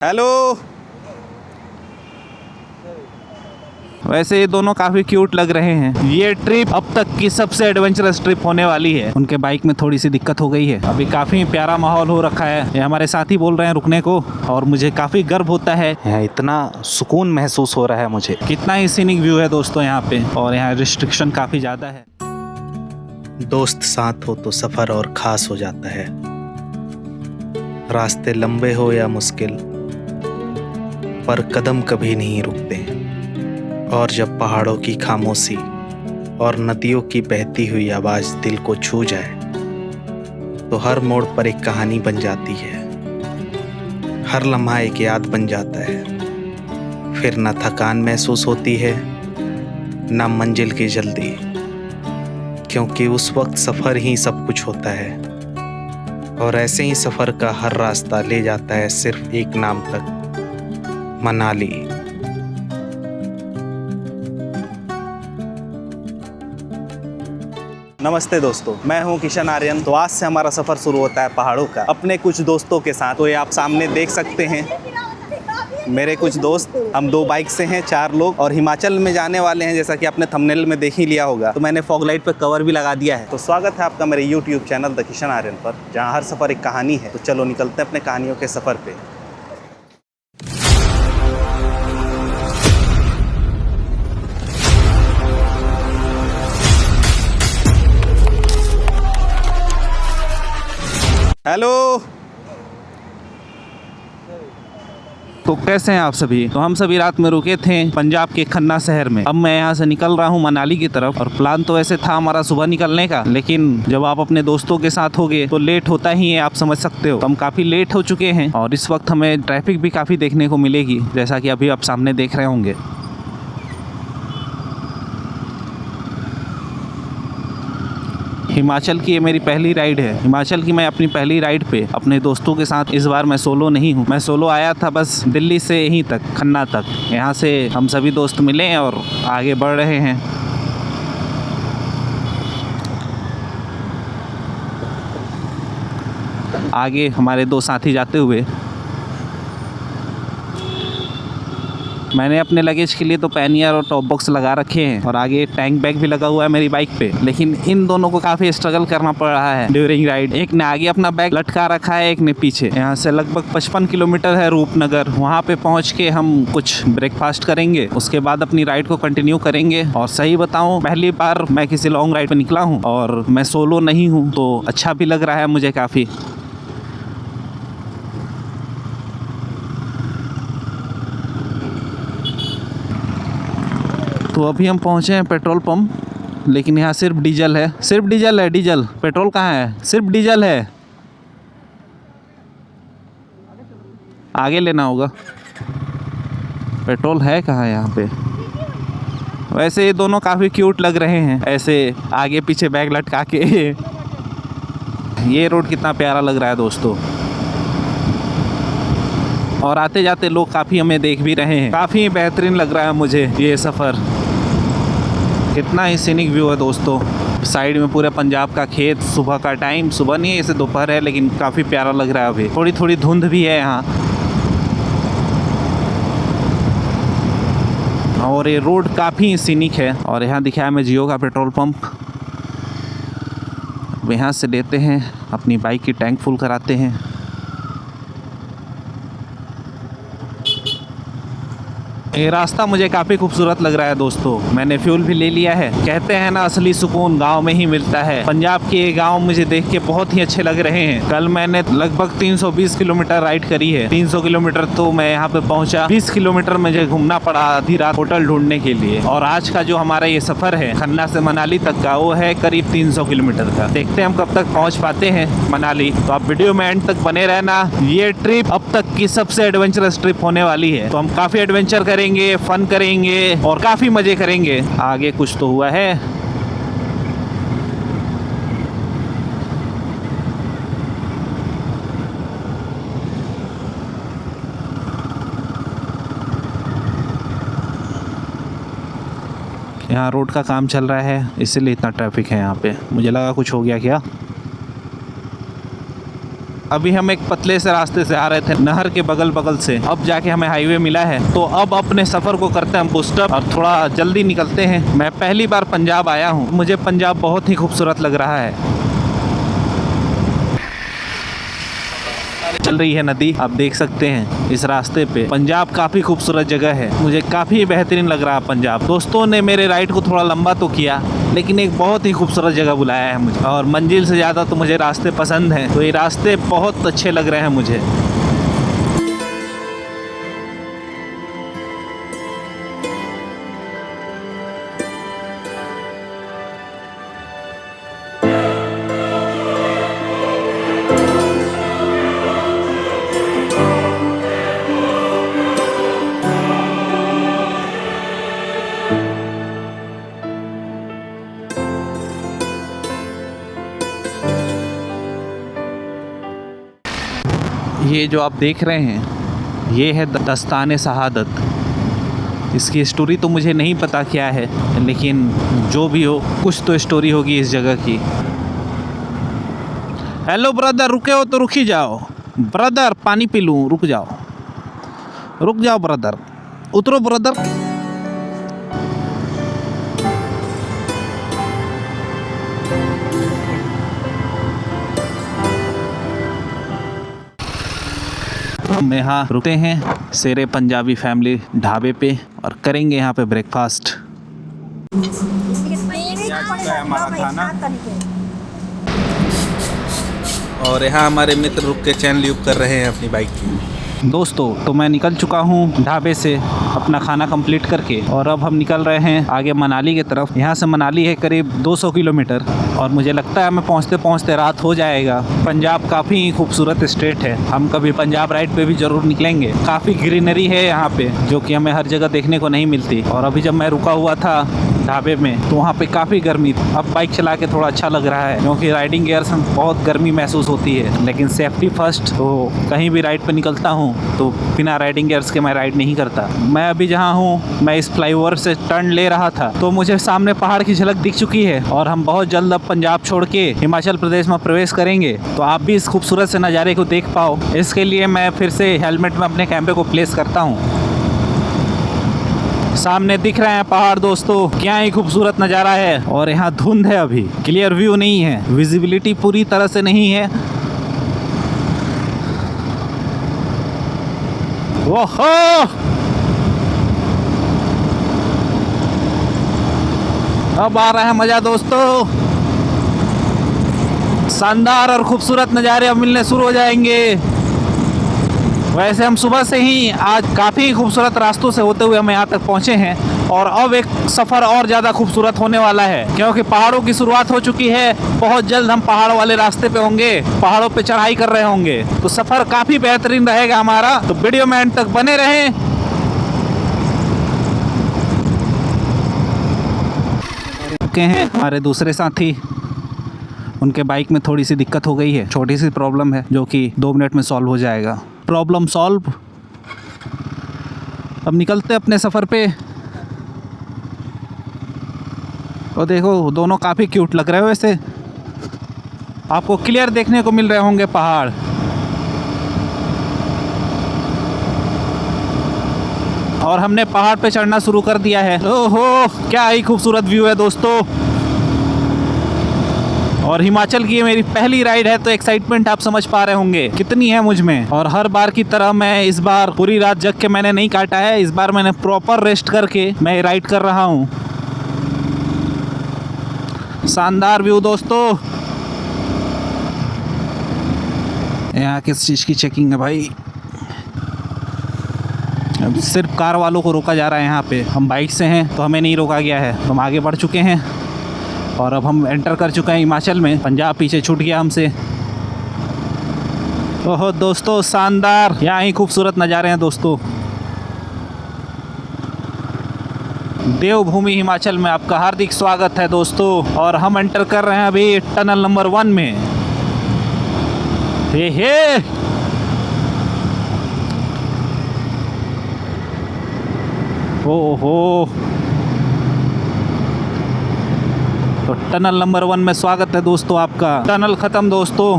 Hello. वैसे ये दोनों काफी क्यूट लग रहे हैं। ये ट्रिप अब तक की सबसे एडवेंचरस ट्रिप होने वाली है। उनके बाइक में थोड़ी सी दिक्कत हो गई है। अभी काफी प्यारा माहौल हो रखा है। ये हमारे साथी बोल रहे हैं रुकने को और मुझे काफी गर्व होता है। यहाँ इतना सुकून महसूस हो रहा है मुझे। कितना ही सीनिक व्यू है दोस्तों यहाँ पे, और यहाँ रिस्ट्रिक्शन काफी ज्यादा है। दोस्त साथ हो तो सफर और खास हो जाता है। रास्ते लंबे हो या मुश्किल, पर कदम कभी नहीं रुकते। और जब पहाड़ों की खामोशी और नदियों की बहती हुई आवाज दिल को छू जाए, तो हर मोड़ पर एक कहानी बन जाती है। हर लम्हा एक याद बन जाता है। फिर न थकान महसूस होती है, न मंजिल की जल्दी, क्योंकि उस वक्त सफर ही सब कुछ होता है। और ऐसे ही सफर का हर रास्ता ले जाता है सिर्फ एक नाम तक, मनाली। नमस्ते दोस्तों, मैं हूं किशन आर्यन। तो आज से हमारा सफ़र शुरू होता है पहाड़ों का, अपने कुछ दोस्तों के साथ। तो ये आप सामने देख सकते हैं मेरे कुछ दोस्त। हम 2 बाइक से हैं, 4 लोग, और हिमाचल में जाने वाले हैं। जैसा कि आपने थंबनेल में देख ही लिया होगा, तो मैंने फॉग लाइट पे कवर भी लगा दिया है। तो स्वागत है आपका मेरे YouTube channel the Kishan Aryan पर, जहाँ हर सफ़र एक कहानी है। तो चलो निकलते हैं अपने कहानियों के सफ़र पे। हेलो। तो कैसे हैं आप सभी? तो हम सभी रात में रुके थे पंजाब के खन्ना शहर में। अब मैं यहाँ से निकल रहा हूँ मनाली की तरफ। और प्लान तो ऐसे था हमारा सुबह निकलने का, लेकिन जब आप अपने दोस्तों के साथ होगे तो लेट होता ही है, आप समझ सकते हो। तो हम काफ़ी लेट हो चुके हैं और इस वक्त हमें ट्रैफिक भी काफ़ी देखने को मिलेगी, जैसा कि अभी आप सामने देख रहे होंगे। हिमाचल की ये मेरी पहली राइड है। हिमाचल की मैं अपनी पहली राइड पे अपने दोस्तों के साथ। इस बार मैं सोलो नहीं हूँ। मैं सोलो आया था बस दिल्ली से यहीं तक, खन्ना तक। यहाँ से हम सभी दोस्त मिले और आगे बढ़ रहे हैं। आगे हमारे 2 साथी जाते हुए। मैंने अपने लगेज के लिए तो पैनियर और टॉप बॉक्स लगा रखे हैं, और आगे टैंक बैग भी लगा हुआ है मेरी बाइक पे। लेकिन इन दोनों को काफ़ी स्ट्रगल करना पड़ रहा है ड्यूरिंग राइड। एक ने आगे अपना बैग लटका रखा है, एक ने पीछे। यहाँ से लगभग 55 किलोमीटर है रूपनगर। वहाँ पे पहुँच के हम कुछ ब्रेकफास्ट करेंगे, उसके बाद अपनी राइड को कंटिन्यू करेंगे। और सही बताऊँ, पहली बार मैं किसी लॉन्ग राइड पर निकला हूँ और मैं सोलो नहीं हूँ, तो अच्छा भी लग रहा है मुझे काफ़ी। तो अभी हम पहुँचे हैं पेट्रोल पंप, लेकिन यहाँ सिर्फ डीजल है। सिर्फ डीजल है, डीजल। पेट्रोल कहाँ है? सिर्फ डीजल है। आगे लेना होगा। पेट्रोल है कहाँ यहाँ पे? वैसे ये दोनों काफ़ी क्यूट लग रहे हैं, ऐसे आगे पीछे बैग लटका के। ये रोड कितना प्यारा लग रहा है दोस्तों। और आते जाते लोग काफ़ी हमें देख भी रहे हैं। काफ़ी बेहतरीन लग रहा है मुझे ये सफ़र। कितना ही सीनिक व्यू है दोस्तों। साइड में पूरे पंजाब का खेत। सुबह का टाइम, सुबह नहीं है, इसे दोपहर है, लेकिन काफ़ी प्यारा लग रहा है। अभी थोड़ी थोड़ी धुंध भी है यहाँ। और ये रोड काफ़ी सीनिक है। और यहाँ दिखाया मैं जियो का पेट्रोल पंप। यहाँ से लेते हैं, अपनी बाइक की टैंक फुल कराते हैं। ये रास्ता मुझे काफ़ी खूबसूरत लग रहा है दोस्तों। मैंने फ्यूल भी ले लिया है। कहते हैं ना, असली सुकून गांव में ही मिलता है। पंजाब के ये गांव मुझे देख के बहुत ही अच्छे लग रहे हैं। कल मैंने लगभग 320 किलोमीटर राइड करी है। 300 किलोमीटर तो मैं यहाँ पे पहुँचा। 20 किलोमीटर मुझे घूमना पड़ा आधी रात होटल ढूंढने के लिए। और आज का जो हमारा ये सफ़र है खन्ना से मनाली तक का, वो है करीब 300 किलोमीटर का। देखते हैं हम कब तक पहुँच पाते हैं मनाली। तो आप वीडियो में एंड तक बने रहना। ये ट्रिप अब तक की सबसे एडवेंचरस ट्रिप होने वाली है। तो हम काफ़ी एडवेंचर करेंगे, फन करेंगे और काफी मजे करेंगे। आगे कुछ तो हुआ है। यहाँ रोड का काम चल रहा है, इसीलिए इतना ट्रैफिक है यहाँ पे। मुझे लगा कुछ हो गया क्या। अभी हम एक पतले से रास्ते से आ रहे थे नहर के बगल से, अब जाके हमें हाईवे मिला है। तो अब अपने सफर को करते हैं हम बूस्टअप और थोड़ा जल्दी निकलते हैं। मैं पहली बार पंजाब आया हूँ, मुझे पंजाब बहुत ही खूबसूरत लग रहा है। चल रही है नदी, आप देख सकते हैं इस रास्ते पे। पंजाब काफी खूबसूरत जगह है, मुझे काफी बेहतरीन लग रहा है पंजाब। दोस्तों ने मेरे राइड को थोड़ा लंबा तो किया, लेकिन एक बहुत ही खूबसूरत जगह बुलाया है मुझे, और मंजिल से ज़्यादा तो मुझे रास्ते पसंद हैं। तो ये रास्ते बहुत अच्छे लग रहे हैं मुझे। ये जो आप देख रहे हैं ये है दस्ताने शहादत। इसकी स्टोरी तो मुझे नहीं पता क्या है, लेकिन जो भी हो कुछ तो स्टोरी होगी इस जगह की। हेलो ब्रदर, रुके हो तो रुक ही जाओ। ब्रदर पानी पी लूँ, रुक जाओ ब्रदर, उतरो ब्रदर। हम यहाँ रुकते हैं शेरे पंजाबी फैमिली ढाबे पे और करेंगे यहाँ पे ब्रेकफास्ट। और यहाँ हमारे मित्र रुक के चैन ल्यूब कर रहे हैं अपनी बाइक की। दोस्तों तो मैं निकल चुका हूँ ढाबे से अपना खाना कंप्लीट करके, और अब हम निकल रहे हैं आगे मनाली की तरफ। यहाँ से मनाली है करीब 200 किलोमीटर, और मुझे लगता है मैं पहुँचते पहुँचते रात हो जाएगा। पंजाब काफ़ी खूबसूरत स्टेट है, हम कभी पंजाब राइड पे भी ज़रूर निकलेंगे। काफ़ी ग्रीनरी है यहाँ पे जो कि हमें हर जगह देखने को नहीं मिलती। और अभी जब मैं रुका हुआ था ढाबे में तो वहाँ पे काफ़ी गर्मी थी। अब बाइक चला के थोड़ा अच्छा लग रहा है, क्योंकि राइडिंग गियर से बहुत गर्मी महसूस होती है, लेकिन सेफ्टी फर्स्ट। तो कहीं भी राइड पे निकलता हूँ तो बिना राइडिंग गियर्स के मैं राइड नहीं करता। मैं अभी जहाँ हूँ, मैं इस फ्लाईओवर से टर्न ले रहा था तो मुझे सामने पहाड़ की झलक दिख चुकी है, और हम बहुत जल्द अब पंजाब छोड़ के हिमाचल प्रदेश में प्रवेश करेंगे। तो आप भी इस खूबसूरत से नज़ारे को देख पाओ, इसके लिए मैं फिर से हेलमेट में अपने कैमरे को प्लेस करता हूँ। सामने दिख रहे हैं पहाड़ दोस्तों, क्या ही खूबसूरत नज़ारा है। और यहाँ धुंध है, अभी क्लियर व्यू नहीं है, विजिबिलिटी पूरी तरह से नहीं है। ओहो, अब आ रहा है मजा दोस्तों। शानदार और खूबसूरत नज़ारे अब मिलने शुरू हो जाएंगे। वैसे हम सुबह से ही आज काफ़ी खूबसूरत रास्तों से होते हुए हम यहाँ तक पहुँचे हैं, और अब एक सफ़र और ज़्यादा खूबसूरत होने वाला है, क्योंकि पहाड़ों की शुरुआत हो चुकी है। बहुत जल्द हम पहाड़ वाले रास्ते पे होंगे, पहाड़ों पे चढ़ाई कर रहे होंगे, तो सफ़र काफ़ी बेहतरीन रहेगा हमारा। तो वीडियो में एंड तक बने रहें। के हैं हमारे दूसरे साथी, उनके बाइक में थोड़ी सी दिक्कत हो गई है, छोटी सी प्रॉब्लम है जो कि 2 मिनट में सॉल्व हो जाएगा। Problem solve. अब निकलते अपने सफ़र पे। और देखो दोनों काफ़ी क्यूट लग रहे हो, वैसे आपको क्लियर देखने को मिल रहे होंगे पहाड़। और हमने पहाड़ पे चढ़ना शुरू कर दिया है। ओहो, क्या ही खूबसूरत व्यू है दोस्तों। और हिमाचल की ये मेरी पहली राइड है, तो एक्साइटमेंट आप समझ पा रहे होंगे कितनी है मुझ में। और हर बार की तरह मैं इस बार पूरी रात जग के मैंने नहीं काटा है, इस बार मैंने प्रॉपर रेस्ट करके मैं राइड कर रहा हूँ। शानदार व्यू दोस्तों। यहाँ किस चीज़ की चेकिंग है भाई? अब सिर्फ कार वालों को रोका जा रहा है यहाँ पे। हम बाइक से हैं तो हमें नहीं रोका गया है, हम आगे बढ़ चुके हैं और अब हम एंटर कर चुके हैं हिमाचल में। पंजाब पीछे छूट गया हमसे। ओहो दोस्तों, शानदार, यहाँ ही खूबसूरत नज़ारे हैं दोस्तों। देवभूमि हिमाचल में आपका हार्दिक स्वागत है दोस्तों। और हम एंटर कर रहे हैं अभी टनल नंबर 1 में। हे ओहो, तो टनल नंबर 1 में स्वागत है दोस्तों आपका। टनल ख़त्म दोस्तों।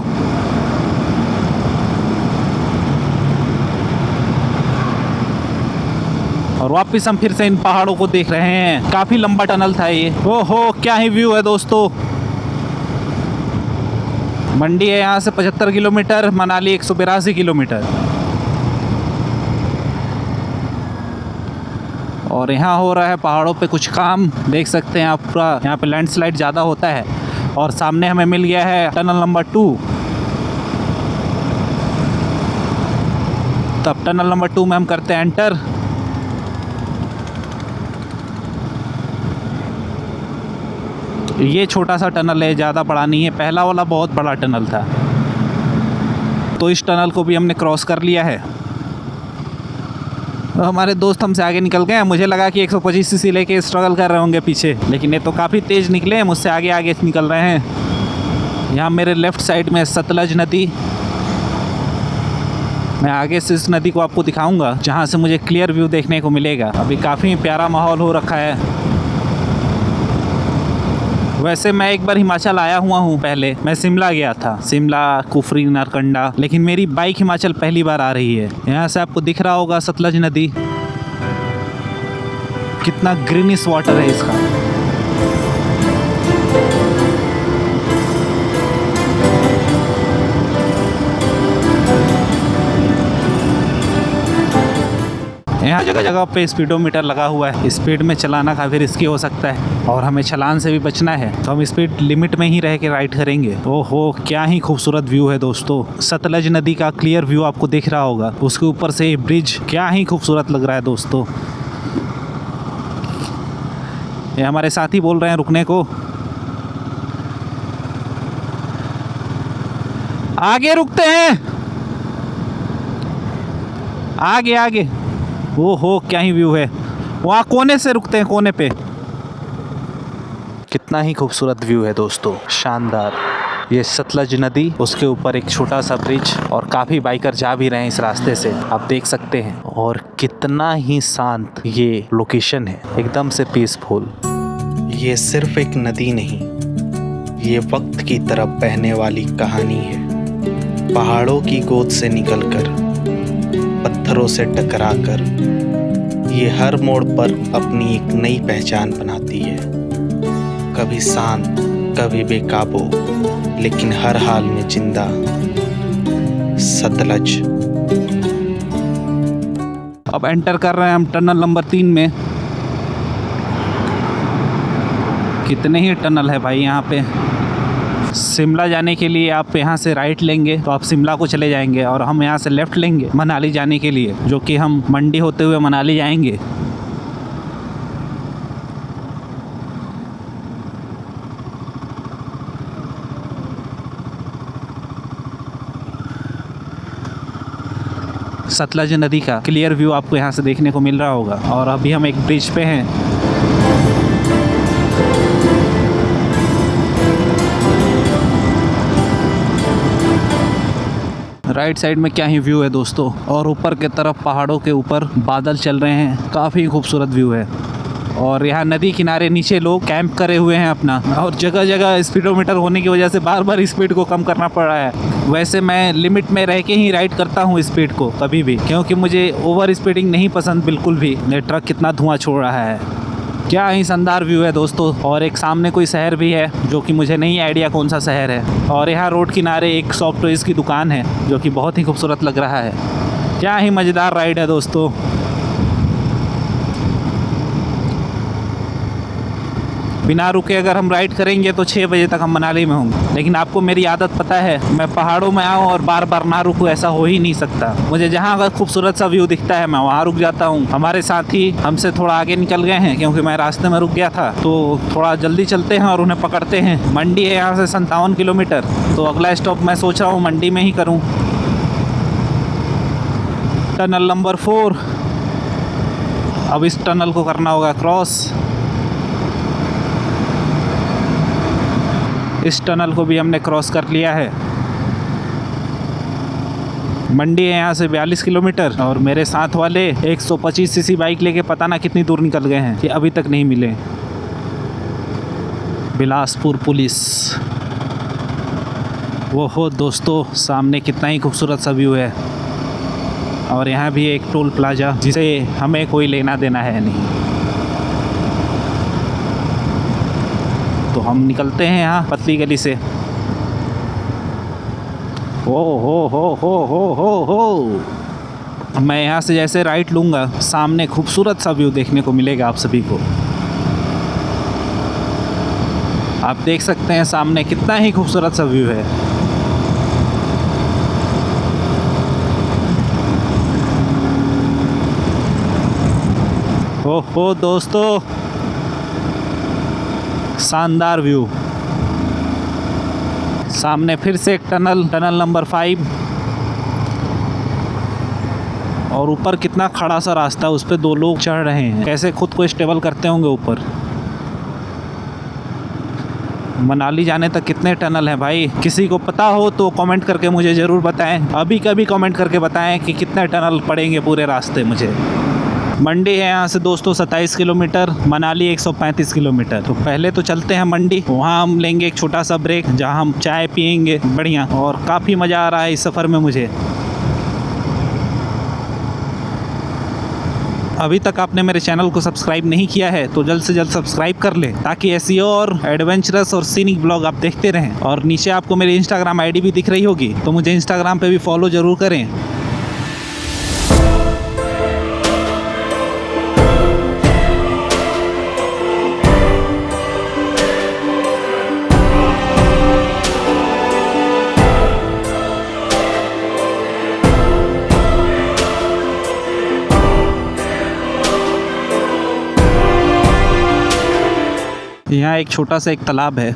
और वापस हम फिर से इन पहाड़ों को देख रहे हैं। काफी लंबा टनल था ये। ओहो, क्या ही व्यू है दोस्तों। मंडी है यहाँ से 75 किलोमीटर, मनाली 182 किलोमीटर। और यहाँ हो रहा है पहाड़ों पे कुछ काम, देख सकते हैं आप। पूरा यहाँ पे लैंडस्लाइड ज़्यादा होता है। और सामने हमें मिल गया है टनल नंबर 2। तब टनल नंबर 2 में हम करते हैं एंटर। ये छोटा सा टनल है, ज़्यादा बड़ा नहीं है। पहला वाला बहुत बड़ा टनल था। तो इस टनल को भी हमने क्रॉस कर लिया है। तो हमारे दोस्त हमसे आगे निकल गए हैं। मुझे लगा कि 125 सीसी लेके स्ट्रगल कर रहे होंगे पीछे, लेकिन ये तो काफ़ी तेज़ निकले हैं, मुझसे आगे आगे निकल रहे हैं। यहाँ मेरे लेफ़्ट साइड में सतलज नदी। मैं आगे से इस नदी को आपको दिखाऊंगा, जहाँ से मुझे क्लियर व्यू देखने को मिलेगा। अभी काफ़ी प्यारा माहौल हो रखा है। वैसे मैं एक बार हिमाचल आया हुआ हूँ पहले। मैं शिमला गया था, शिमला, कुफरी, नारकंडा, लेकिन मेरी बाइक हिमाचल पहली बार आ रही है। यहाँ से आपको दिख रहा होगा सतलज नदी, कितना ग्रीनिश वाटर है इसका। यहाँ जगह जगह पे स्पीडोमीटर लगा हुआ है। स्पीड में चलाना काफ़ी रिस्की हो सकता है और हमें चालान से भी बचना है, तो हम स्पीड लिमिट में ही रह के राइड करेंगे। ओहो, क्या ही खूबसूरत व्यू है दोस्तों। सतलज नदी का क्लियर व्यू आपको दिख रहा होगा। उसके ऊपर से ब्रिज क्या ही खूबसूरत लग रहा है दोस्तों। ये हमारे साथी बोल रहे हैं रुकने को। आगे रुकते हैं, आगे आगे। ओहो, क्या ही व्यू है। वहाँ कोने से रुकते हैं, कोने पे। कितना ही खूबसूरत व्यू है दोस्तों, शानदार। ये सतलज नदी, उसके ऊपर एक छोटा सा ब्रिज, और काफ़ी बाइकर जा भी रहे हैं इस रास्ते से, आप देख सकते हैं। और कितना ही शांत ये लोकेशन है, एकदम से पीसफुल। ये सिर्फ एक नदी नहीं, ये वक्त की तरफ बहने वाली कहानी है। पहाड़ों की गोद से निकलकर, पत्थरों से टकराकर, ये हर मोड़ पर अपनी एक नई पहचान बनाती है। कभी शांत, कभी बेकाबू, लेकिन हर हाल में जिंदा। सतलज। अब एंटर कर रहे हैं हम टनल नंबर 3 में। कितने ही टनल है भाई यहाँ पे। शिमला जाने के लिए आप यहाँ से राइट लेंगे तो आप शिमला को चले जाएंगे, और हम यहाँ से लेफ़्ट लेंगे मनाली जाने के लिए, जो कि हम मंडी होते हुए मनाली जाएंगे। सतलज नदी का क्लियर व्यू आपको यहाँ से देखने को मिल रहा होगा। और अभी हम एक ब्रिज पे हैं। राइट साइड में क्या ही व्यू है दोस्तों, और ऊपर के तरफ पहाड़ों के ऊपर बादल चल रहे हैं। काफ़ी खूबसूरत व्यू है। और यहाँ नदी किनारे नीचे लोग कैंप करे हुए हैं अपना, और जगह जगह स्पीडोमीटर होने की वजह से बार बार स्पीड को कम करना पड़ रहा है। वैसे मैं लिमिट में रह के ही राइड करता हूँ स्पीड को कभी भी, क्योंकि मुझे ओवर स्पीडिंग नहीं पसंद बिल्कुल भी। ये ट्रक कितना धुआं छोड़ रहा है। क्या ही शानदार व्यू है दोस्तों। और एक सामने कोई शहर भी है, जो कि मुझे नहीं आइडिया कौन सा शहर है। और यहाँ रोड किनारे एक सॉफ्ट टॉयज़ की दुकान है, जो कि बहुत ही खूबसूरत लग रहा है। क्या ही मज़ेदार राइड है दोस्तों। बिना रुके अगर हम राइड करेंगे तो 6 बजे तक हम मनाली में होंगे। लेकिन आपको मेरी आदत पता है, मैं पहाड़ों में आऊँ और बार बार ना रुकूँ, ऐसा हो ही नहीं सकता। मुझे जहाँ अगर खूबसूरत सा व्यू दिखता है मैं वहाँ रुक जाता हूँ। हमारे साथी हमसे थोड़ा आगे निकल गए हैं, क्योंकि मैं रास्ते में रुक गया था, तो थोड़ा जल्दी चलते हैं और उन्हें पकड़ते हैं। मंडी है यहाँ से 57 किलोमीटर, तो अगला स्टॉप मैं सोच रहा हूँ मंडी में ही करूँ। Tunnel number 4। अब इस टनल को करना होगा क्रॉस। इस टनल को भी हमने क्रॉस कर लिया है। मंडी है यहाँ से 42 किलोमीटर, और मेरे साथ वाले 125 सीसी बाइक लेके पता ना कितनी दूर निकल गए हैं, कि अभी तक नहीं मिले। बिलासपुर पुलिस। वो हो दोस्तों, सामने कितना ही खूबसूरत सा व्यू है। और यहाँ भी एक टोल प्लाजा जिसे हमें कोई लेना देना है नहीं। तो हम निकलते हैं यहाँ पतली गली से। हो मैं यहाँ से जैसे राइट लूँगा सामने खूबसूरत सा व्यू देखने को मिलेगा आप सभी को। आप देख सकते हैं सामने कितना ही खूबसूरत सा व्यू है। ओहो दोस्तों, शानदार व्यू। सामने फिर से एक टनल नंबर 5 और ऊपर कितना खड़ा सा रास्ता, उस पे 2 लोग चढ़ रहे हैं। कैसे खुद को स्टेबल करते होंगे ऊपर। मनाली जाने तक कितने टनल हैं भाई? किसी को पता हो तो कमेंट करके मुझे ज़रूर बताएं। अभी कभी कमेंट करके बताएं कि कितने टनल पड़ेंगे पूरे रास्ते मुझे। मंडी है यहाँ से दोस्तों 27 किलोमीटर, मनाली 135 किलोमीटर। तो पहले तो चलते हैं मंडी, वहाँ हम लेंगे एक छोटा सा ब्रेक जहाँ हम चाय पियेंगे बढ़िया। और काफ़ी मज़ा आ रहा है इस सफ़र में मुझे। अभी तक आपने मेरे चैनल को सब्सक्राइब नहीं किया है तो जल्द से जल्द सब्सक्राइब कर ले, ताकि ऐसी और एडवेंचरस और सीनिक ब्लॉग आप देखते रहें। और नीचे आपको मेरी इंस्टाग्राम आईडी भी दिख रही होगी, तो मुझे इंस्टाग्राम पे भी फॉलो ज़रूर करें। यहाँ एक छोटा सा एक तालाब है।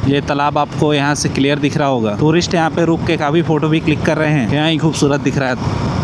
ये तालाब आपको यहाँ से क्लियर दिख रहा होगा। टूरिस्ट यहाँ पे रुक के काफ़ी फ़ोटो भी क्लिक कर रहे हैं। यहाँ ही खूबसूरत दिख रहा है।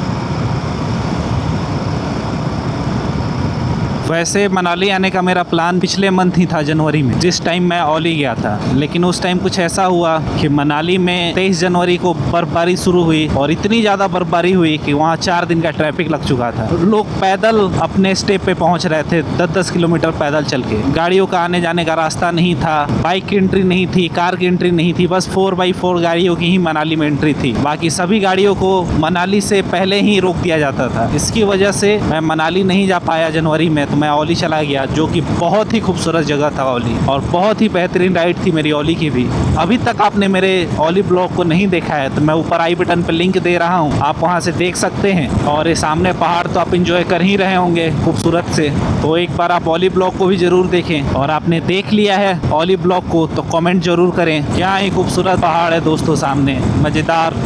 वैसे मनाली आने का मेरा प्लान पिछले मंथ ही था, जनवरी में, जिस टाइम मैं औली गया था। लेकिन उस टाइम कुछ ऐसा हुआ कि मनाली में 23 जनवरी को बर्फबारी शुरू हुई और इतनी ज़्यादा बर्फबारी हुई कि वहाँ 4 दिन का ट्रैफिक लग चुका था। लोग पैदल अपने स्टेप पे पहुँच रहे थे, 10-10 किलोमीटर पैदल चल के। गाड़ियों का आने जाने का रास्ता नहीं था, बाइक की एंट्री नहीं थी, कार की एंट्री नहीं थी, बस 4x4 गाड़ियों की ही मनाली में एंट्री थी। बाकी सभी गाड़ियों को मनाली से पहले ही रोक दिया जाता था। इसकी वजह से मैं मनाली नहीं जा पाया जनवरी में, तो मैं औली चला गया, जो कि बहुत ही खूबसूरत जगह था औली, और बहुत ही बेहतरीन राइड थी मेरी औली की भी। अभी तक आपने मेरे औली ब्लॉग को नहीं देखा है तो मैं ऊपर आई बटन पर लिंक दे रहा हूँ, आप वहाँ से देख सकते हैं। और ये सामने पहाड़ तो आप इंजॉय कर ही रहे होंगे खूबसूरत से। तो एक बार आप औली ब्लॉग को भी ज़रूर देखें। और आपने देख लिया है औली ब्लॉग को तो कमेंट ज़रूर करें। क्या ही खूबसूरत पहाड़ है दोस्तों सामने, मज़ेदार।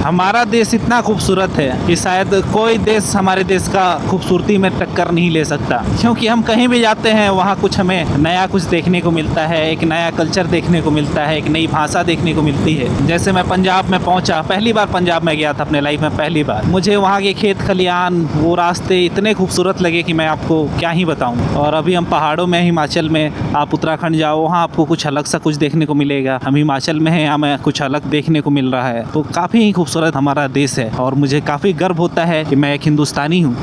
हमारा देश इतना खूबसूरत है कि शायद कोई देश हमारे देश का खूबसूरती में टक्कर नहीं ले सकता, क्योंकि हम कहीं भी जाते हैं वहाँ कुछ हमें नया कुछ देखने को मिलता है, एक नया कल्चर देखने को मिलता है, एक नई भाषा देखने को मिलती है। जैसे मैं पंजाब में पहुँचा, पहली बार पंजाब में गया था अपने लाइफ में, पहली बार। मुझे वहाँ के खेत खलियान, वो रास्ते इतने खूबसूरत लगे कि मैं आपको क्या ही बताऊँ। और अभी हम पहाड़ों में, हिमाचल में, आप उत्तराखंड जाओ वहाँ आपको कुछ अलग सा कुछ देखने को मिलेगा। हम हिमाचल में हैं, हमें कुछ अलग देखने को मिल रहा है। तो काफ़ी ही खूबसूरत हमारा देश है और मुझे काफ़ी गर्व होता है कि मैं एक हिंदुस्तानी हूँ।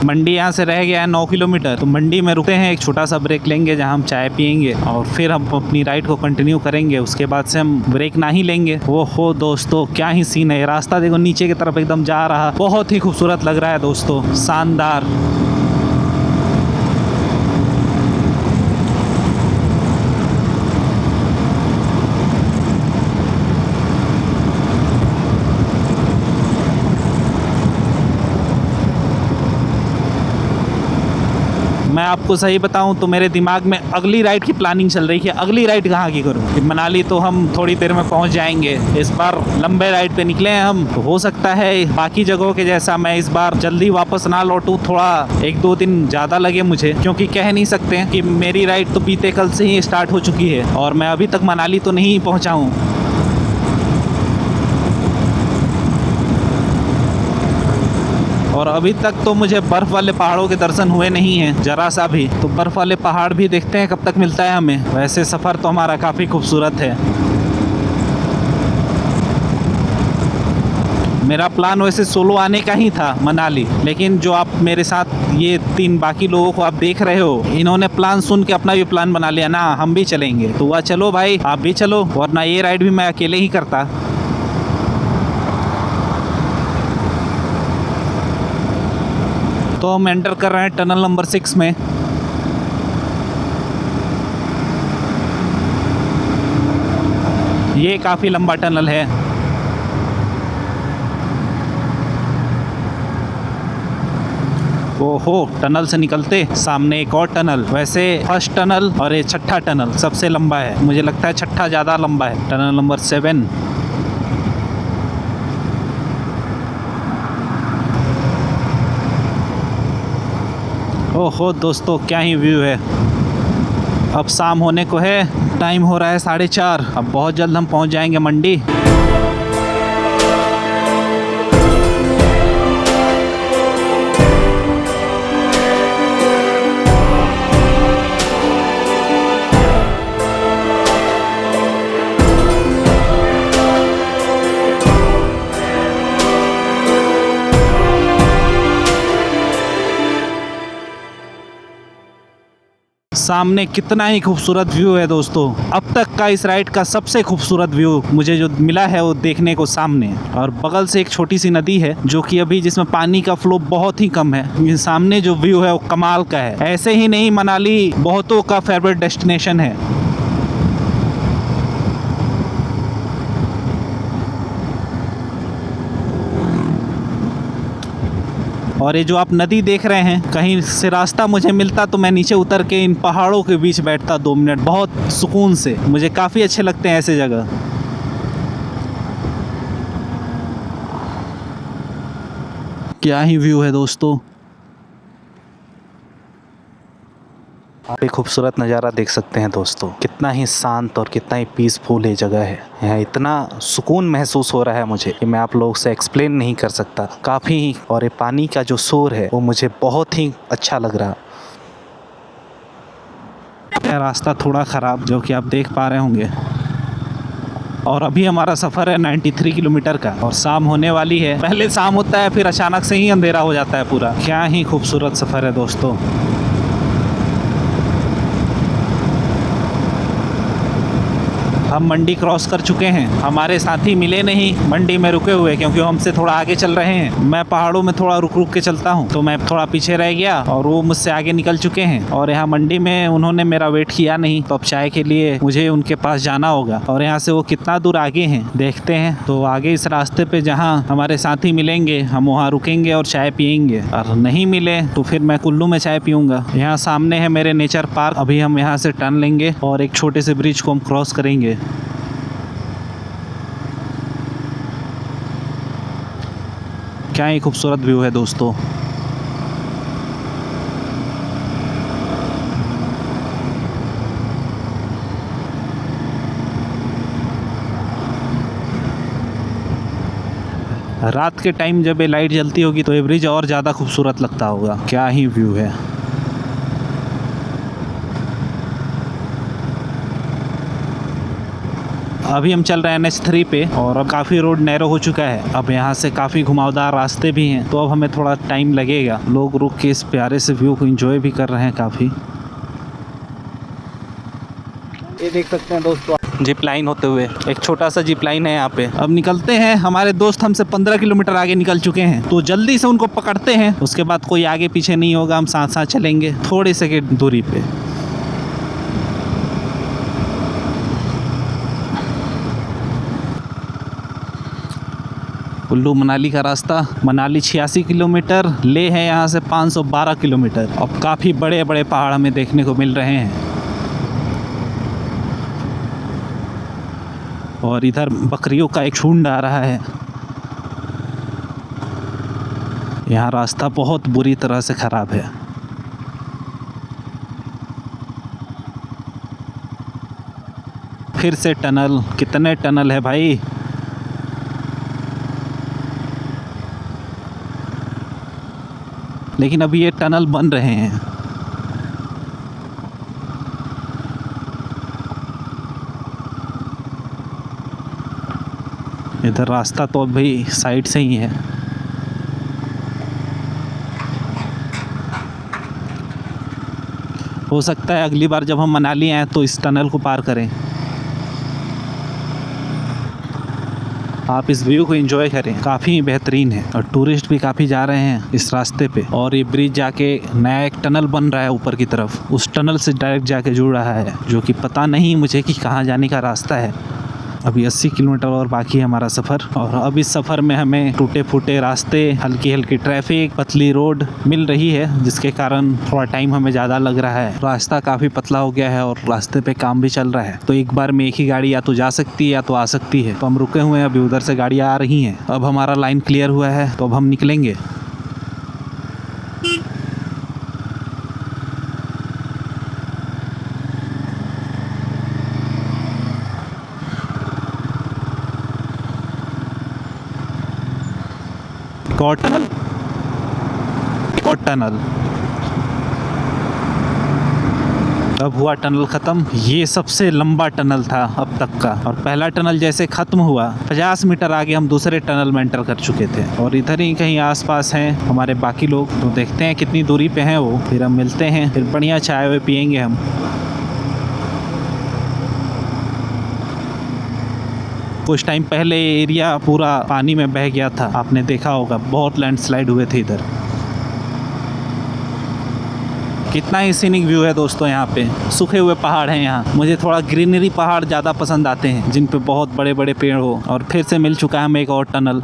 मंडी यहाँ से रह गया है 9 किलोमीटर, तो मंडी में रुकते हैं, एक छोटा सा ब्रेक लेंगे जहाँ हम चाय पियेंगे और फिर हम अपनी राइड को कंटिन्यू करेंगे। उसके बाद से हम ब्रेक ना ही लेंगे। वो हो दोस्तों, क्या ही सीन है। रास्ता देखो नीचे की तरफ एकदम जा रहा, बहुत ही खूबसूरत लग रहा है दोस्तों, शानदार। मैं आपको सही बताऊं तो मेरे दिमाग में अगली राइड की प्लानिंग चल रही है। अगली राइड कहाँ की करूं? कि मनाली तो हम थोड़ी देर में पहुंच जाएंगे। इस बार लंबे राइड पे निकले हैं हम, तो हो सकता है बाकी जगहों के जैसा मैं इस बार जल्दी वापस ना लौटूं, थोड़ा 1-2 दिन ज़्यादा लगे मुझे, क्योंकि कह नहीं सकते कि मेरी राइड तो बीते कल से ही स्टार्ट हो चुकी है और मैं अभी तक मनाली तो नहीं पहुँचा हूँ। और अभी तक तो मुझे बर्फ वाले पहाड़ों के दर्शन हुए नहीं हैं जरा सा भी। तो बर्फ वाले पहाड़ भी देखते हैं कब तक मिलता है हमें। वैसे सफ़र तो हमारा काफ़ी खूबसूरत है। मेरा प्लान वैसे सोलो आने का ही था मनाली, लेकिन जो आप मेरे साथ ये 3 बाकी लोगों को आप देख रहे हो, इन्होंने प्लान सुन के अपना भी प्लान बना लिया ना, हम भी चलेंगे। तो वह चलो भाई, आप भी चलो, वरना ये राइड भी मैं अकेले ही करता। तो हम एंटर कर रहे हैं टनल नंबर 6 में। ये काफ़ी लंबा टनल है। ओहो, टनल से निकलते सामने एक और टनल। वैसे फर्स्ट टनल और ये छठा टनल सबसे लंबा है, मुझे लगता है छठा ज़्यादा लंबा है। Tunnel number 7। ओहो दोस्तों, क्या ही व्यू है। अब शाम होने को है, टाइम हो रहा है 4:30। अब बहुत जल्द हम पहुंच जाएंगे मंडी। सामने कितना ही खूबसूरत व्यू है दोस्तों। अब तक का इस राइड का सबसे खूबसूरत व्यू मुझे जो मिला है वो देखने को सामने। और बगल से एक छोटी सी नदी है जो कि अभी जिसमें पानी का फ्लो बहुत ही कम है। ये सामने जो व्यू है वो कमाल का है। ऐसे ही नहीं, मनाली बहुतों का फेवरेट डेस्टिनेशन है। और ये जो आप नदी देख रहे हैं, कहीं से रास्ता मुझे मिलता तो मैं नीचे उतर के इन पहाड़ों के बीच बैठता 2 मिनट, बहुत सुकून से। मुझे काफ़ी अच्छे लगते हैं ऐसे जगह। क्या ही व्यू है दोस्तों। आप एक खूबसूरत नज़ारा देख सकते हैं दोस्तों। कितना ही शांत और कितना ही पीसफुल ये जगह है। यहाँ इतना सुकून महसूस हो रहा है मुझे कि मैं आप लोगों से एक्सप्लेन नहीं कर सकता। काफ़ी, और ये पानी का जो शोर है वो मुझे बहुत ही अच्छा लग रहा। रास्ता थोड़ा ख़राब, जो कि आप देख पा रहे होंगे। और अभी हमारा सफ़र है 93 किलोमीटर का, और शाम होने वाली है। पहले शाम होता है, फिर अचानक से ही अंधेरा हो जाता है पूरा। क्या ही खूबसूरत सफ़र है दोस्तों। हम मंडी क्रॉस कर चुके हैं। हमारे साथी मिले नहीं, मंडी में रुके हुए, क्योंकि वो हमसे थोड़ा आगे चल रहे हैं। मैं पहाड़ों में थोड़ा रुक रुक के चलता हूँ, तो मैं थोड़ा पीछे रह गया और वो मुझसे आगे निकल चुके हैं। और यहाँ मंडी में उन्होंने मेरा वेट किया नहीं, तो अब चाय के लिए मुझे उनके पास जाना होगा। और यहाँ से वो कितना दूर आगे हैं देखते हैं। तो आगे इस रास्ते पे जहाँ हमारे साथी मिलेंगे, हम वहाँ रुकेंगे और चाय पियेंगे। और नहीं मिले तो फिर मैं कुल्लू में चाय पीऊँगा। यहाँ सामने है मेरे नेचर पार्क। अभी हम यहाँ से टर्न लेंगे और एक छोटे से ब्रिज को हम क्रॉस करेंगे। क्या ही खूबसूरत व्यू है दोस्तों। रात के टाइम जब ये लाइट जलती होगी तो ये ब्रिज और ज़्यादा खूबसूरत लगता होगा। क्या ही व्यू है। अभी हम चल रहे हैं NH3 पे, और अब काफ़ी रोड नैरो हो चुका है। अब यहाँ से काफ़ी घुमावदार रास्ते भी हैं, तो अब हमें थोड़ा टाइम लगेगा। लोग रुक के इस प्यारे से व्यू को एंजॉय भी कर रहे हैं काफ़ी। ये देख सकते हैं दोस्तों, जिप लाइन होते हुए, एक छोटा सा जिप लाइन है यहाँ पे। अब निकलते हैं। हमारे दोस्त हमसे 15 किलोमीटर आगे निकल चुके हैं, तो जल्दी से उनको पकड़ते हैं। उसके बाद कोई आगे पीछे नहीं होगा, हम साथ साथ चलेंगे थोड़ी से की दूरी पे। कुल्लू मनाली का रास्ता। मनाली 86 किलोमीटर, ले है यहाँ से 512 किलोमीटर। अब काफ़ी बड़े बड़े पहाड़ हमें देखने को मिल रहे हैं। और इधर बकरियों का एक झुंड आ रहा है। यहाँ रास्ता बहुत बुरी तरह से ख़राब है। फिर से टनल। कितने टनल है भाई। लेकिन अभी ये टनल बन रहे हैं। इधर रास्ता तो अभी साइड से ही है। हो सकता है अगली बार जब हम मनाली आए तो इस टनल को पार करें। आप इस व्यू को एंजॉय करें, काफ़ी बेहतरीन है और टूरिस्ट भी काफ़ी जा रहे हैं इस रास्ते पे। और ये ब्रिज जाके नया एक टनल बन रहा है ऊपर की तरफ, उस टनल से डायरेक्ट जाके जुड़ रहा है, जो कि पता नहीं मुझे कि कहाँ जाने का रास्ता है। अभी 80 किलोमीटर और बाकी है हमारा सफ़र, और अब इस सफ़र में हमें टूटे फूटे रास्ते, हल्की हल्की ट्रैफिक, पतली रोड मिल रही है, जिसके कारण थोड़ा टाइम हमें ज़्यादा लग रहा है। रास्ता काफ़ी पतला हो गया है और रास्ते पे काम भी चल रहा है, तो एक बार में एक ही गाड़ी या तो जा सकती है या तो आ सकती है। तो हम रुके हुए हैं, अभी उधर से गाड़ियाँ आ रही हैं। अब हमारा लाइन क्लियर हुआ है तो अब हम निकलेंगे। टनल टनल अब हुआ टनल ख़त्म। ये सबसे लंबा टनल था अब तक का, और पहला टनल जैसे ख़त्म हुआ 50 मीटर आगे हम दूसरे टनल में एंटर कर चुके थे, और इधर ही कहीं आसपास हैं हमारे बाकी लोग। तो देखते हैं कितनी दूरी पे हैं वो, फिर हम मिलते हैं, फिर बढ़िया चाय वाय पियेंगे हम। कुछ टाइम पहले एरिया पूरा पानी में बह गया था, आपने देखा होगा, बहुत लैंडस्लाइड हुए थे इधर। कितना ही सीनिक व्यू है दोस्तों यहाँ पे, सूखे हुए पहाड़ हैं यहाँ। मुझे थोड़ा ग्रीनरी पहाड़ ज़्यादा पसंद आते हैं, जिन पे बहुत बड़े बड़े पेड़ हो। और फिर से मिल चुका है हमें एक और टनल।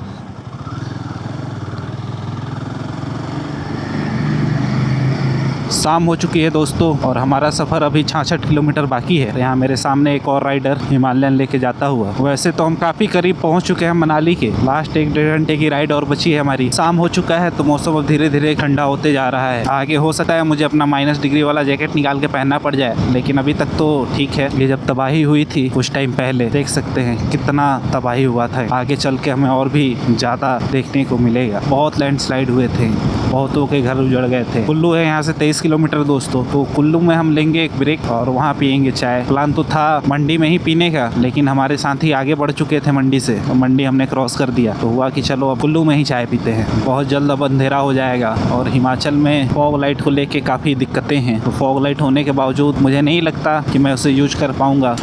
शाम हो चुकी है दोस्तों, और हमारा सफ़र अभी 66 किलोमीटर बाकी है। यहाँ मेरे सामने एक और राइडर हिमालयन लेके जाता हुआ। वैसे तो हम काफ़ी करीब पहुँच चुके हैं मनाली के, लास्ट 1-1.5 घंटे की राइड और बची है हमारी। शाम हो चुका है तो मौसम अब धीरे धीरे ठंडा होते जा रहा है। आगे हो सकता है मुझे अपना -डिग्री वाला जैकेट निकाल के पहनना पड़ जाए, लेकिन अभी तक तो ठीक है। ये जब तबाही हुई थी कुछ टाइम पहले, देख सकते हैं कितना तबाही हुआ था। आगे चल के हमें और भी ज़्यादा देखने को मिलेगा। बहुत लैंडस्लाइड हुए थे, बहुतों के घर उजड़ गए थे। कुल्लू है यहाँ से 23 किलोमीटर दोस्तों, तो कुल्लू में हम लेंगे एक ब्रेक और वहाँ पियेंगे चाय। प्लान तो था मंडी में ही पीने का, लेकिन हमारे साथी आगे बढ़ चुके थे मंडी से, तो मंडी हमने क्रॉस कर दिया, तो हुआ कि चलो अब कुल्लू में ही चाय पीते हैं। बहुत जल्द अब अंधेरा हो जाएगा, और हिमाचल में फॉग लाइट को लेके काफ़ी दिक्कतें हैं। तो फॉग लाइट होने के बावजूद मुझे नहीं लगता कि मैं उसे यूज कर पाऊँगा।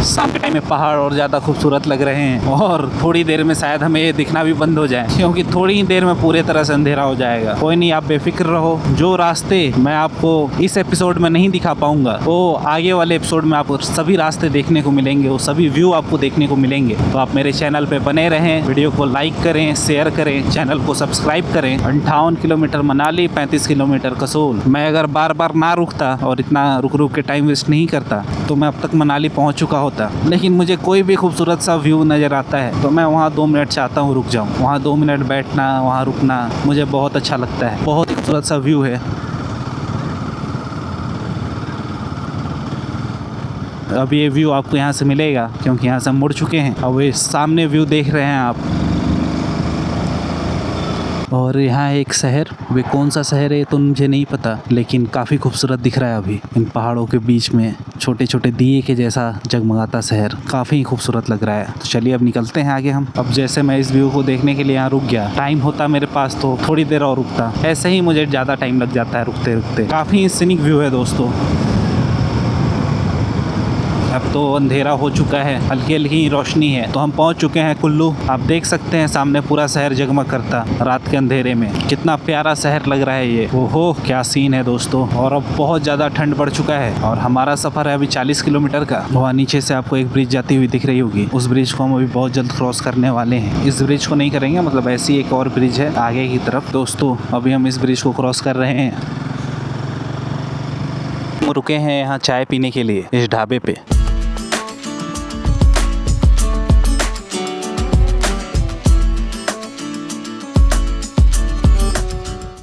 शाम के टाइम में पहाड़ और ज़्यादा खूबसूरत लग रहे हैं, और थोड़ी देर में शायद हमें ये दिखना भी बंद हो जाए, क्योंकि थोड़ी ही देर में पूरे तरह से अंधेरा हो जाएगा। कोई नहीं, आप बेफिक्र रहो। जो रास्ते मैं आपको इस एपिसोड में नहीं दिखा पाऊंगा, वो आगे वाले एपिसोड में आपको सभी रास्ते देखने को मिलेंगे, वो सभी व्यू आपको देखने को मिलेंगे। तो आप मेरे चैनल पर बने रहें, वीडियो को लाइक करें, शेयर करें, चैनल को सब्सक्राइब करें। 58 किलोमीटर मनाली, 35 किलोमीटर कसोल। मैं अगर बार बार ना रुकता और इतना रुक रुक के टाइम वेस्ट नहीं करता, तो मैं अब तक मनाली पहुँच चुका होता। लेकिन मुझे कोई भी खूबसूरत सा व्यू नज़र आता है तो मैं वहाँ 2 मिनट चाहता हूँ रुक जाऊँ। वहाँ 2 मिनट बैठना, वहाँ रुकना मुझे बहुत अच्छा लगता है। बहुत खूबसूरत सा व्यू है। अब ये व्यू आपको यहाँ से मिलेगा, क्योंकि यहाँ से हम मुड़ चुके हैं। अब ये सामने व्यू देख रहे हैं आप, और यहाँ एक शहर, वे कौन सा शहर है तो मुझे नहीं पता, लेकिन काफ़ी खूबसूरत दिख रहा है। अभी इन पहाड़ों के बीच में छोटे छोटे दिए के जैसा जगमगाता शहर काफ़ी खूबसूरत लग रहा है। तो चलिए अब निकलते हैं आगे हम। अब जैसे मैं इस व्यू को देखने के लिए यहाँ रुक गया, टाइम होता मेरे पास तो थोड़ी देर और रुकता, ऐसे ही मुझे ज़्यादा टाइम लग जाता है रुकते रुकते। काफ़ी सीनिक व्यू है दोस्तों। अब तो अंधेरा हो चुका है, हल्की हल्की रोशनी है, तो हम पहुंच चुके हैं कुल्लू। आप देख सकते हैं सामने पूरा शहर जगमग करता रात के अंधेरे में। कितना प्यारा शहर लग रहा है ये। ओहो क्या सीन है दोस्तों। और अब बहुत ज़्यादा ठंड बढ़ चुका है, और हमारा सफ़र है अभी 40 किलोमीटर का। वहाँ नीचे से आपको एक ब्रिज जाती हुई दिख रही होगी, उस ब्रिज को हम अभी बहुत जल्द क्रॉस करने वाले हैं। इस ब्रिज को नहीं करेंगे, मतलब ऐसी एक और ब्रिज है आगे की तरफ। दोस्तों अभी हम इस ब्रिज को क्रॉस कर रहे हैं। रुके हैं यहाँ चाय पीने के लिए इस ढाबे पे।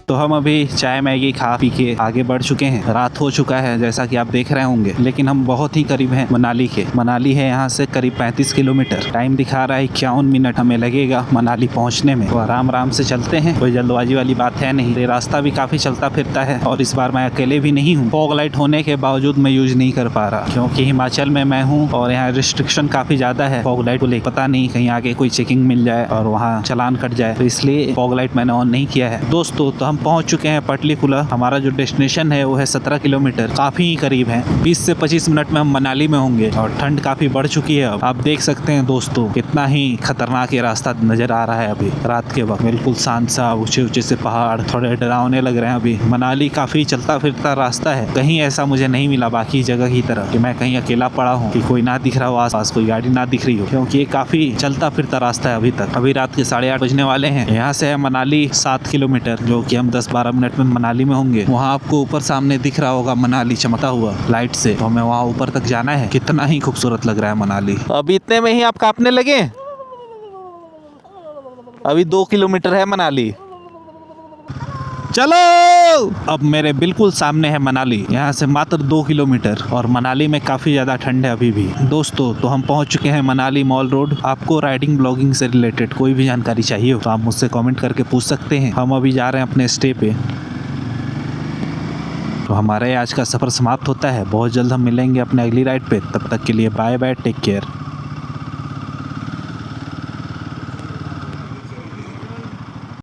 तो हम अभी चाय मैगी खा पी के आगे बढ़ चुके हैं। रात हो चुका है जैसा कि आप देख रहे होंगे, लेकिन हम बहुत ही करीब हैं मनाली के। मनाली है यहाँ से करीब 35 किलोमीटर। टाइम दिखा रहा है 51 मिनट हमें लगेगा मनाली पहुँचने में। तो आराम आराम से चलते हैं, कोई जल्दबाजी वाली बात है नहीं। ये रास्ता भी काफ़ी चलता फिरता है और इस बार मैं अकेले भी नहीं हूँ। फॉग लाइट होने के बावजूद मैं यूज नहीं कर पा रहा, क्योंकि हिमाचल में मैं हूँ और यहाँ रिस्ट्रिक्शन काफ़ी ज़्यादा है फॉग लाइट को लेकर। पता नहीं कहीं आगे कोई चेकिंग मिल जाए और वहाँ चालान कट जाए, तो इसलिए फॉग लाइट मैंने ऑन नहीं किया है। दोस्तों तो हम पहुंच चुके हैं पटलीकुला। हमारा जो डेस्टिनेशन है वो है 17 किलोमीटर, काफी करीब है। 20 से 25 मिनट में हम मनाली में होंगे और ठंड काफी बढ़ चुकी है। अब आप देख सकते हैं दोस्तों कितना ही खतरनाक ये रास्ता नजर आ रहा है अभी रात के वक्त। बिल्कुल शांत सा, ऊंचे ऊंचे से पहाड़ थोड़े डरावने लग रहे हैं। अभी मनाली काफी चलता फिरता रास्ता है, कहीं ऐसा मुझे नहीं मिला बाकी जगह की तरह कि मैं कहीं अकेला पड़ा हूँ, कि कोई ना दिख रहा हो आसपास, कोई गाड़ी ना दिख रही हो, क्योंकि ये काफी चलता फिरता रास्ता है अभी तक। अभी रात के 8:30 बजने वाले हैं। यहाँ से है मनाली 7 किलोमीटर, जो कि हम 10-12 मिनट में मनाली में होंगे। वहाँ आपको ऊपर सामने दिख रहा होगा मनाली चमकता हुआ लाइट से, तो हमें वहाँ ऊपर तक जाना है। कितना ही खूबसूरत लग रहा है मनाली। अभी इतने में ही आप कांपने लगे। अभी 2 किलोमीटर है मनाली, चलो। अब मेरे बिल्कुल सामने है मनाली, यहाँ से मात्र 2 किलोमीटर और मनाली में काफ़ी ज़्यादा ठंड है अभी भी। दोस्तों तो हम पहुँच चुके हैं मनाली मॉल रोड। आपको राइडिंग ब्लॉगिंग से रिलेटेड कोई भी जानकारी चाहिए हो तो आप मुझसे कमेंट करके पूछ सकते हैं। हम अभी जा रहे हैं अपने स्टे पे। तो हमारा आज का सफ़र समाप्त होता है। बहुत जल्द हम मिलेंगे अपने अगली राइड पे। तब तक के लिए बाय बाय, टेक केयर।